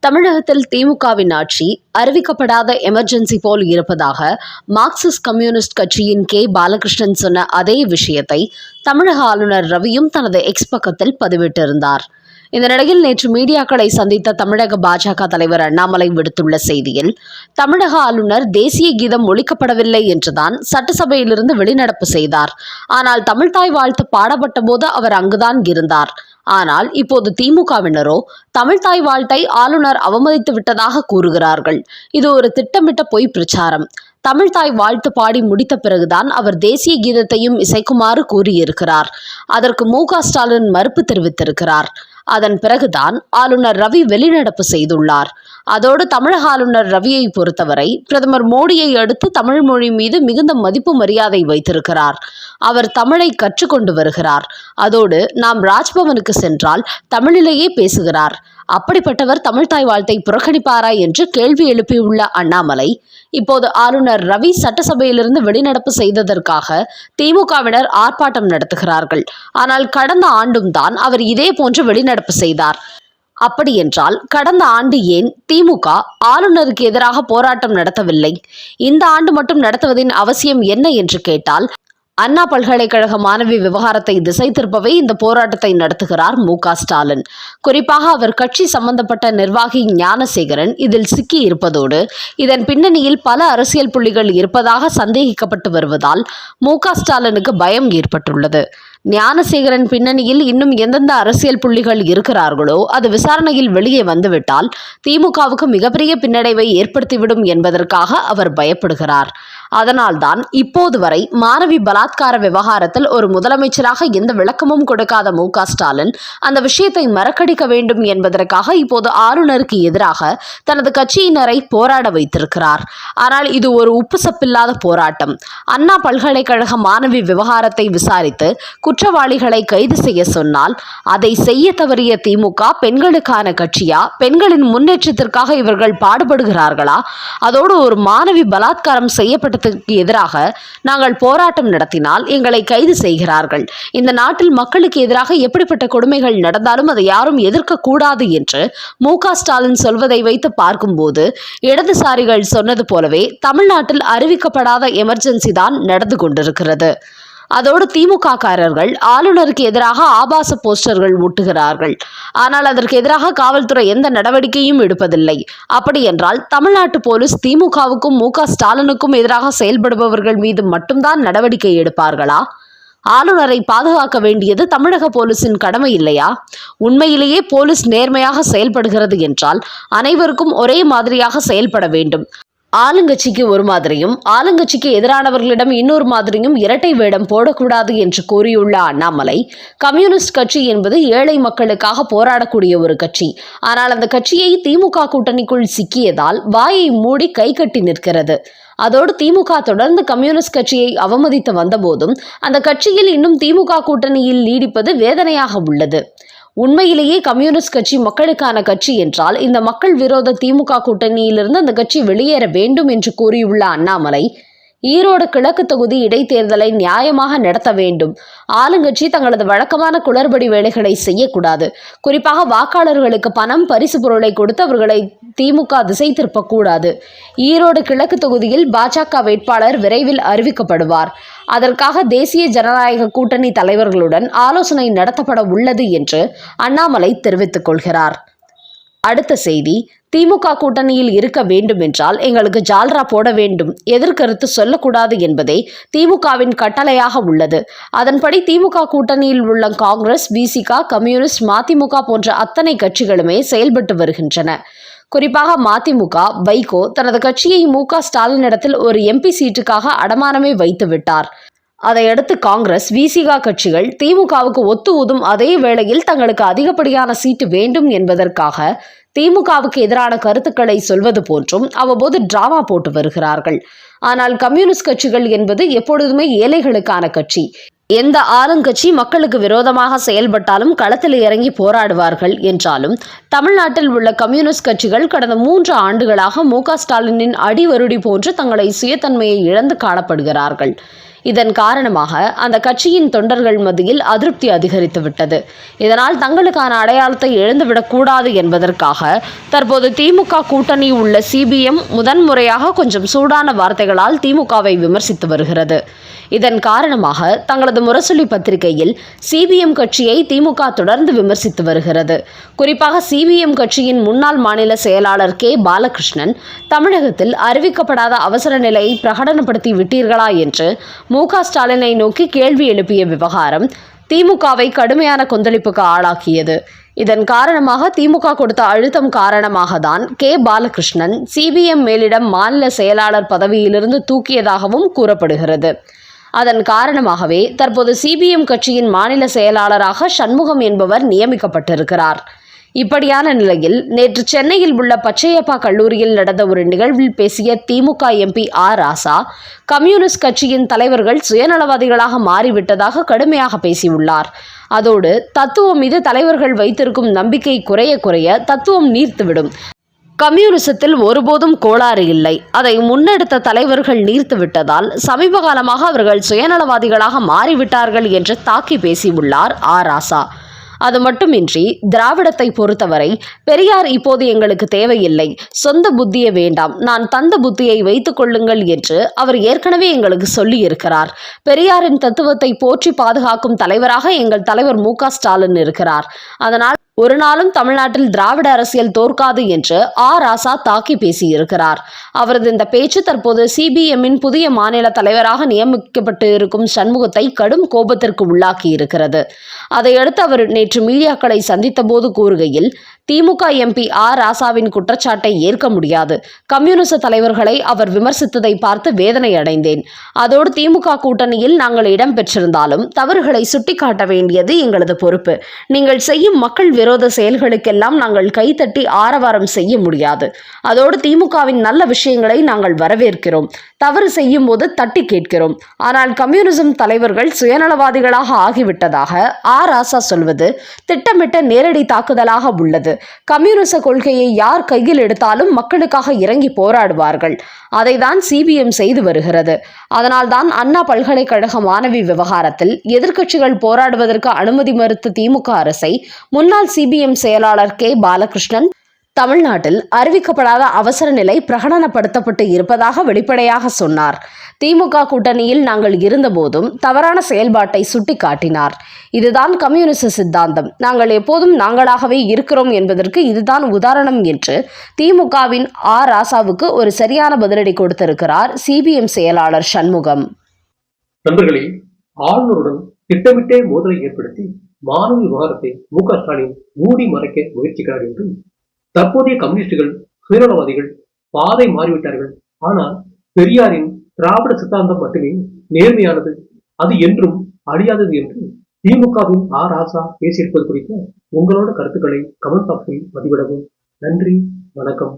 தமிழகத்தில் திமுகவின் ஆட்சி அறிவிக்கப்படாத எமர்ஜென்சி போல் இருப்பதாக மார்க்சிஸ்ட் கம்யூனிஸ்ட் கட்சியின் பாலகிருஷ்ணன் சொன்ன அதே விஷயத்தை தமிழக ஆளுநர் ரவியும் தனது எக்ஸ் பக்கத்தில் பதிவிட்டிருந்தார். இந்த நிலையில் நேற்று மீடியாக்களை சந்தித்த தமிழக பாஜக தலைவர் அண்ணாமலை விடுத்துள்ள செய்தியில், தமிழக ஆளுநர் தேசிய கீதம் ஒழிக்கப்படவில்லை என்றுதான் சட்டசபையிலிருந்து வெளிநடப்பு செய்தார். ஆனால் தமிழ்தாய் வாழ்த்து பாடப்பட்ட போது அவர் அங்குதான் இருந்தார். ஆனால் இப்போது திமுகவினரோ தமிழ்தாய் வாழ்த்தை ஆளுநர் அவமதித்து விட்டதாக கூறுகிறார்கள். இது ஒரு திட்டமிட்ட பொய் பிரச்சாரம். தமிழ்தாய் வாழ்த்து பாடி முடித்த பிறகுதான் அவர் தேசிய கீதத்தையும் இசைக்குமாறு கூறியிருக்கிறார். அதற்கு மு.க.ஸ்டாலின் மறுப்பு தெரிவித்திருக்கிறார். அதன் பிறகுதான் ஆளுநர் ரவி வெளிநடப்பு செய்துள்ளார். அதோடு தமிழக ஆளுநர் ரவியை பொறுத்தவரை பிரதமர் மோடியை அடுத்து தமிழ் மொழி மீது மிகுந்த மதிப்பு மரியாதை வைத்திருக்கிறார். அவர் தமிழை கற்றுக்கொண்டு வருகிறார். அதோடு நாம் ராஜ்பவனுக்கு சென்றால் தமிழிலேயே பேசுகிறார். அப்படிப்பட்டவர் தமிழ்தாய் வாழ்த்தை புறக்கணிப்பாரா என்று கேள்வி எழுப்பியுள்ள அண்ணாமலை, இப்போது ஆளுநர் ரவி சட்டசபையிலிருந்து வெளிநடப்பு செய்ததற்காக திமுகவினர் ஆர்ப்பாட்டம் நடத்துகிறார்கள். ஆனால் கடந்த ஆண்டும் தான் அவர் இதே போன்று வெளிநடப்பு செய்தார். அப்படியென்றால் கடந்த ஆண்டு ஏன் திமுக ஆளுநருக்கு எதிராக போராட்டம் நடத்தவில்லை? இந்த ஆண்டு மட்டும் நடத்துவதின் அவசியம் என்ன என்று கேட்டால், அண்ணா பல்கலைக்கழக மாணவி விவகாரத்தை திசை திருப்பவே இந்த போராட்டத்தை நடத்துகிறார் மு.க.ஸ்டாலின். குறிப்பாக அவர் கட்சி சம்பந்தப்பட்ட நிர்வாகி ஞானசேகரன் இதில் சிக்கி இருப்பதோடு இதன் பின்னணியில் பல அரசியல் புள்ளிகள் இருப்பதாக சந்தேகிக்கப்பட்டு வருவதால் மு.க.ஸ்டாலினுக்கு பயம் ஏற்பட்டுள்ளது. ஞானசேகரன் பின்னணியில் இன்னும் எந்தெந்த அரசியல் புள்ளிகள் இருக்கிறார்களோ அது விசாரணையில் வெளியே வந்துவிட்டால் திமுகவுக்கு மிகப்பெரிய பின்னடைவை ஏற்படுத்திவிடும் என்பதற்காக அவர் பயப்படுகிறார். அதனால்தான் இப்போது வரை மாணவி பலாத்கார விவகாரத்தில் ஒரு முதலமைச்சராக எந்த விளக்கமும் கொடுக்காத மு.க.ஸ்டாலின் அந்த விஷயத்தை மறக்கடிக்க வேண்டும் என்பதற்காக இப்போது ஆளுநருக்கு எதிராக தனது கட்சியினரை போராட வைத்திருக்கிறார். ஆனால் இது ஒரு உப்பு சப்பில்லாத போராட்டம். அண்ணா பல்கலைக்கழக மாணவி விவகாரத்தை விசாரித்து குற்றவாளிகளை கைது செய்ய சொன்னால் அதை செய்ய தவறிய திமுக பெண்களுக்கான கட்சியா? பெண்களின் முன்னேற்றத்திற்காக இவர்கள் பாடுபடுகிறார்களா? அதோடு ஒரு மாணவி பலாத்காரம் செய்யப்பட்டதற்கு எதிராக நாங்கள் போராட்டம் நடத்தினால் எங்களை கைது செய்கிறார்கள். இந்த நாட்டில் மக்களுக்கு எதிராக எப்படிப்பட்ட கொடுமைகள் நடந்தாலும் அதை யாரும் எதிர்க்க கூடாது என்று மு.க.ஸ்டாலின் சொல்வதை வைத்து பார்க்கும்போது இடதுசாரிகள் சொன்னது போலவே தமிழ்நாட்டில் அறிவிக்கப்படாத எமர்ஜென்சி தான் நடந்து கொண்டிருக்கிறது. அதோடு திமுககாரர்கள் ஆளுநருக்கு எதிராக ஆபாச போஸ்டர்கள் ஒட்டுகிறார்கள். ஆனால் அதற்கு எதிராக காவல்துறை எந்த நடவடிக்கையும் எடுப்பதில்லை. அப்படி என்றால் தமிழ்நாட்டு போலீஸ் திமுகவுக்கும் மு.க.ஸ்டாலினுக்கும் எதிராக செயல்படுபவர்கள் மீது மட்டும்தான் நடவடிக்கை எடுப்பார்களா? ஆளுநரை பாதுகாக்க வேண்டியது தமிழக போலீசின் கடமை இல்லையா? உண்மையிலேயே போலீஸ் நேர்மையாக செயல்படுகிறது என்றால் அனைவருக்கும் ஒரே மாதிரியாக செயல்பட வேண்டும். ஆளுங்கட்சிக்கு ஒரு மாதிரியும் ஆளுங்கட்சிக்கு எதிரானவர்களிடம் இன்னொரு மாதிரியும் இரட்டை வேடம் போடக்கூடாது என்று கூறியுள்ள அண்ணாமலை, கம்யூனிஸ்ட் கட்சி என்பது ஏழை மக்களுக்காக போராடக்கூடிய ஒரு கட்சி. ஆனால் அந்த கட்சியை திமுக கூட்டணிக்குள் சிக்கியதால் வாயை மூடி கை கட்டி நிற்கிறது. அதோடு திமுக தொடர்ந்து கம்யூனிஸ்ட் கட்சியை அவமதித்து வந்தபோதும் அந்த கட்சியில் இன்னும் திமுக கூட்டணியில் நீடிப்பது வேதனையாக உள்ளது. உண்மையிலேயே கம்யூனிஸ்ட் கட்சி மக்களுக்கான கட்சி என்றால் இந்த மக்கள் விரோத திமுக கூட்டணியிலிருந்து அந்த கட்சி வெளியேற வேண்டும் என்று கூறியுள்ள அண்ணாமலை, ஈரோடு கிழக்கு தொகுதி இடைத்தேர்தலை நியாயமாக நடத்த வேண்டும். ஆளுங்கட்சி தங்களது வழக்கமான குளறுபடி வேலைகளை செய்யக்கூடாது. குறிப்பாக வாக்காளர்களுக்கு பணம் பரிசு பொருளை கொடுத்து அவர்களை திமுக திசை திருப்பக்கூடாது. ஈரோடு கிழக்கு தொகுதியில் பாஜக வேட்பாளர் விரைவில் அறிவிக்கப்படுவார். அதற்காக தேசிய ஜனநாயக கூட்டணி தலைவர்களுடன் ஆலோசனை நடத்தப்பட உள்ளது என்று அண்ணாமலை தெரிவித்துக் கொள்கிறார். அடுத்த செய்தி, திமுக கூட்டணியில் இருக்க வேண்டும் என்றால் எங்களுக்கு ஜால்ரா போட வேண்டும், எதிர்கருத்து சொல்லக்கூடாது என்பதே திமுகவின் கட்டளையாக உள்ளது. அதன்படி திமுக கூட்டணியில் உள்ள காங்கிரஸ், விசிக, கம்யூனிஸ்ட், மதிமுக போன்ற அத்தனை கட்சிகளுமே செயல்பட்டு வருகின்றன. குறிப்பாக மதிமுக வைகோ தனது கட்சியை மு.க.ஸ்டாலினிடத்தில் ஒரு எம்பி சீட்டுக்காக அடமானமே வைத்து விட்டார். அதையடுத்து காங்கிரஸ், விசிக கட்சிகள் திமுகவுக்கு ஒத்து ஊதும் அதே வேளையில் தங்களுக்கு அதிகப்படியான சீட்டு வேண்டும் என்பதற்காக திமுகவுக்கு எதிரான கருத்துக்களை சொல்வது போன்றும் அவ்வப்போது டிராமா போட்டு வருகிறார்கள். ஆனால் கம்யூனிஸ்ட் கட்சிகள் என்பது எப்பொழுதுமே ஏழைகளுக்கான கட்சி. எந்த ஆளுங்கட்சி மக்களுக்கு விரோதமாக செயல்பட்டாலும் களத்தில் இறங்கி போராடுவார்கள் என்றாலும் தமிழ்நாட்டில் உள்ள கம்யூனிஸ்ட் கட்சிகள் கடந்த 3 ஆண்டுகளாக மு.க.ஸ்டாலினின் அடிவருடி போன்று தங்களை சுயத்தன்மையை இழந்து காணப்படுகிறார்கள். இதன் காரணமாக அந்த கட்சியின் தொண்டர்கள் மத்தியில் அதிருப்தி அதிகரித்துவிட்டது. இதனால் தங்களுக்கான அடையாளத்தை இழந்துவிடக்கூடாது என்பதற்காக தற்போது திமுக கூட்டணி உள்ள சிபிஎம் முதன்முறையாக கொஞ்சம் சூடான வார்த்தைகளால் திமுகவை விமர்சித்து வருகிறது. இதன் காரணமாக தங்களது முரசொலி பத்திரிகையில் சிபிஎம் கட்சியை திமுக தொடர்ந்து விமர்சித்து வருகிறது. குறிப்பாக சிபிஎம் கட்சியின் முன்னாள் மாநில செயலாளர் கே பாலகிருஷ்ணன் தமிழகத்தில் அறிவிக்கப்படாத அவசர நிலையை பிரகடனப்படுத்தி விட்டீர்களா என்று மு.க. ஸ்டாலினை நோக்கி கேள்வி எழுப்பிய விவகாரம் திமுகவை கடுமையான கொந்தளிப்புக்கு ஆளாக்கியது. இதன் காரணமாக திமுக கொடுத்த அழுத்தம் காரணமாக தான் கே பாலகிருஷ்ணன் சிபிஎம் மேலிடம் மாநில செயலாளர் பதவியிலிருந்து தூக்கியதாகவும் கூறப்படுகிறது. அதன் காரணமாகவே தற்போது சிபிஎம் கட்சியின் மாநில செயலாளராக சண்முகம் என்பவர் நியமிக்கப்பட்டிருக்கிறார். இப்படியான நிலையில் நேற்று சென்னையில் உள்ள பச்சையப்பா கல்லூரியில் நடந்த ஒரு நிகழ்வில் பேசிய திமுக எம்பி ஆர் ராசா, கம்யூனிஸ்ட் கட்சியின் தலைவர்கள் சுயநலவாதிகளாக மாறிவிட்டதாக கடுமையாக பேசியுள்ளார். அதோடு தத்துவம் மீது தலைவர்கள் வைத்திருக்கும் நம்பிக்கை குறைய குறைய தத்துவம் நீர்த்துவிடும். கம்யூனிசத்தில் ஒருபோதும் கோளாறு இல்லை. அதை முன்னெடுத்த தலைவர்கள் நீர்த்து விட்டதால் சமீப காலமாக அவர்கள் சுயநலவாதிகளாக மாறிவிட்டார்கள் என்று தாக்கி பேசியுள்ளார் ஆர் ராசா. அது மட்டுமின்றி திராவிடத்தை பொறுத்தவரை பெரியார் இப்போது எங்களுக்கு தேவையில்லை, சொந்த புத்தியை வேண்டாம், நான் தந்த புத்தியை வைத்துக் கொள்ளுங்கள் என்று அவர் ஏற்கனவே எங்களுக்கு சொல்லி இருக்கிறார். பெரியாரின் தத்துவத்தை போற்றி பாதுகாக்கும் தலைவராக எங்கள் தலைவர் மு.க. ஸ்டாலின் இருக்கிறார். அதனால் ஒரு நாளும் தமிழ்நாட்டில் திராவிட அரசியல் தோற்காது என்று ஆர் ராசா தாக்கி பேசியிருக்கிறார். அவரது இந்த பேச்சு தற்போது சிபிஎம்மின் புதிய மாநில தலைவராக நியமிக்கப்பட்டு இருக்கும் சண்முகத்தை கடும் கோபத்திற்கு உள்ளாக்கி இருக்கிறது. அதையடுத்து அவர் நேற்று மீடியாக்களை சந்தித்த போது கூறுகையில், திமுக எம்பி ஆர் ராசாவின் குற்றச்சாட்டை ஏற்க முடியாது. கம்யூனிச தலைவர்களை அவர் விமர்சித்ததை பார்த்து வேதனை அடைந்தேன். அதோடு திமுக கூட்டணியில் நாங்கள் இடம் பெற்றிருந்தாலும் தவறுகளை சுட்டிக்காட்ட வேண்டியது எங்களது பொறுப்பு. நீங்கள் செய்யும் மக்கள் விரோத செயல்களுக்கெல்லாம் நாங்கள் கைத்தட்டி ஆரவாரம் செய்ய முடியாது. அதோடு திமுகவின் நல்ல விஷயங்களை நாங்கள் வரவேற்கிறோம். தவறு செய்யும் போது தட்டி கேட்கிறோம். ஆனால் கம்யூனிசம் தலைவர்கள் சுயநலவாதிகளாக ஆகிவிட்டதாக ஆர் ராசா சொல்வது திட்டமிட்ட நேரடி தாக்குதலாக உள்ளது. கம்யூனிச கொள்கையை யார் கையில் எடுத்தாலும் மக்களுக்காக இறங்கி போராடுவார்கள். அதைதான் சிபிஎம் செய்து வருகிறது. அதனால்தான் அண்ணா பல்கலைக்கழக மாணவி விவகாரத்தில் எதிர்க்கட்சிகள் போராடுவதற்கு அனுமதி மறுத்த திமுக அரசை முன்னாள் சிபிஎம் செயலாளர் கே பாலகிருஷ்ணன் தமிழ்நாட்டில் அறிவிக்கப்படாத அவசர நிலை பிரகடனப்படுத்தப்பட்டு இருப்பதாக வெளிப்படையாக சொன்னார். திமுக கூட்டணியில் நாங்கள் இருந்தபோதும் தவறான செயல்பாட்டை சுட்டிக்காட்டினார். இதுதான் கம்யூனிச சித்தாந்தம். நாங்கள் எப்போதும் நாங்களாகவே இருக்கிறோம் என்பதற்கு இதுதான் உதாரணம் என்று திமுகவின் ஆர் ராசாவுக்கு ஒரு சரியான பதிலடி கொடுத்திருக்கிறார் சிபிஎம் செயலாளர் சண்முகம். நண்பர்களே, ஆளுநருடன் திட்டமிட்டே மோதலை ஏற்படுத்தி மாணவி விவகாரத்தை மு.க. ஸ்டாலின் மூடி மறைக்க முயற்சிக்கிறார் என்று தற்போதைய கம்யூனிஸ்டுகள் சுயநலவாதிகள் பாதை மாறிவிட்டார்கள். ஆனால் பெரியாரின் திராவிட சித்தாந்தம் மட்டுமே நேர்மையானது, அது என்றும் அழியாதது என்று திமுகவின் ஆர் ராசா பேசியிருப்பது குறித்த உங்களோட கருத்துக்களை கமெண்ட் பாக்ஸில் பதிவிடவும். நன்றி, வணக்கம்.